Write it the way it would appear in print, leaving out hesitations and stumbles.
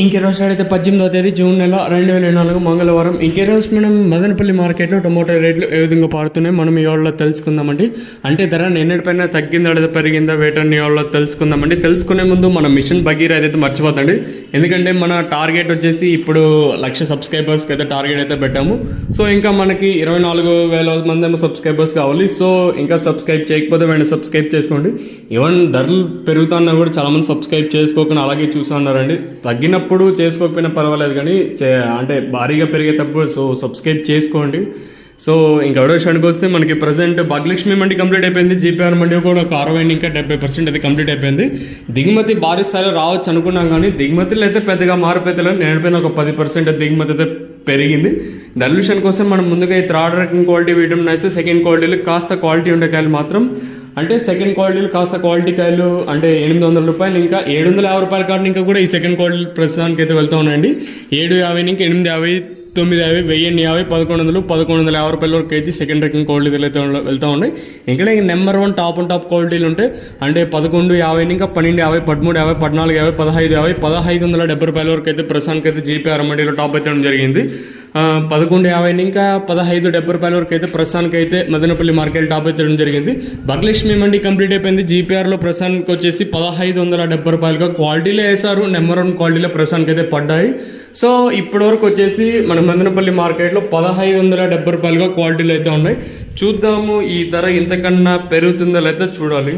ఇంకే రోజు అయితే 18వ తేదీ జూన్ నెల 2024 మంగళవారం. ఇంకే రోజు మనం మదనపల్లి మార్కెట్లో టొమాటో రేట్లు ఏ విధంగా పాడుతున్నాయి మనం ఈ వాళ్ళలో తెలుసుకుందామండి. అంటే ధర నిన్నటిపైన తగ్గిందా లేదా పెరిగిందా వేటని ఈ వాళ్ళలో తెలుసుకుందామండి. తెలుసుకునే ముందు మన మిషన్ భగీర అయితే మర్చిపోతండి. ఎందుకంటే మన టార్గెట్ వచ్చేసి ఇప్పుడు 1,00,000 సబ్స్క్రైబర్స్కి అయితే టార్గెట్ అయితే పెట్టాము. సో ఇంకా మనకి 24,000 మంది ఏమో సబ్స్క్రైబర్స్ కావాలి. సో ఇంకా సబ్స్క్రైబ్ చేయకపోతే వెంటనే సబ్స్క్రైబ్ చేసుకోండి. ఈవెన్ ధరలు పెరుగుతున్నా కూడా చాలామంది సబ్స్క్రైబ్ చేసుకోకుండా అలాగే చూస్తున్నారండి. తగ్గినప్పుడు చేసుకోకపోయినా పర్వాలేదు, కానీ అంటే భారీగా పెరిగేటప్పుడు సో సబ్స్క్రైబ్ చేసుకోండి. సో ఇంకా ఎవరో విషయానికి వస్తే మనకి ప్రజెంట్ భాగ్యలక్ష్మి మండి కంప్లీట్ అయిపోయింది. జీపీఆర్ మండి కూడా ఒక 60 ఇంకా 70% అది కంప్లీట్ అయిపోయింది. దిగుమతి భారీ స్థాయిలో రావచ్చు అనుకున్నాం, కానీ దిగుమతులు అయితే పెద్దగా మారిపోతే నేడిపోయిన ఒక 10% దిగుమతి అయితే పెరిగింది. దాని విషయానికి వస్తే మనం ముందుగా ఈ థర్డ్ రకం క్వాలిటీ వేయడం నైస్. సెకండ్ క్వాలిటీలు కాస్త క్వాలిటీ ఉండే కాయలు మాత్రం, అంటే సెకండ్ క్వాలిటీలు కాస్త క్వాలిటీ కాయలు అంటే 800 రూపాయలు ఇంకా 750 రూపాయల కాడిని ఇంకా కూడా ఈ సెకండ్ క్వాలిటీ ప్రస్తుతానికి అయితే వెళ్తూ ఉన్నాయండి. 750 ఇంకా 850, 950, 1050, 1100, 1150 రూపాయల వరకు అయితే సెకండ్ రకం క్వాలిటీలు అయితే వెళ్తూ ఉన్నాయి. ఇంకా నెంబర్ 1 టాప్ క్వాలిటీలు ఉంటాయి. అంటే 1150 ఇంకా 1250, 1350, 1450, 1550, 1570 రూపాయల వరకు అయితే ప్రస్తుతానికి అయితే జీపీఆర్ మండీలో టాప్ అయితే జరిగింది. 1150 ఇంకా 1570 రూపాయల వరకు అయితే ప్రస్తుతానికి అయితే మదనపల్లి మార్కెట్ టాప్ అయితే జరిగింది. భాగ్యలక్ష్మి మండి కంప్లీట్ అయిపోయింది. జీపీఆర్లో ప్రస్తుతానికి వచ్చేసి 1570 రూపాయలుగా క్వాలిటీలో వేశారు. నెంబర్ 1 క్వాలిటీలో ప్రస్తుతానికి అయితే పడ్డాయి. సో ఇప్పటి వరకు వచ్చేసి మన మదనపల్లి మార్కెట్లో 1570 రూపాయలుగా క్వాలిటీలు అయితే ఉన్నాయి. చూద్దాము ఈ ధర ఇంతకన్నా పెరుగుతుందో లేదో చూడాలి.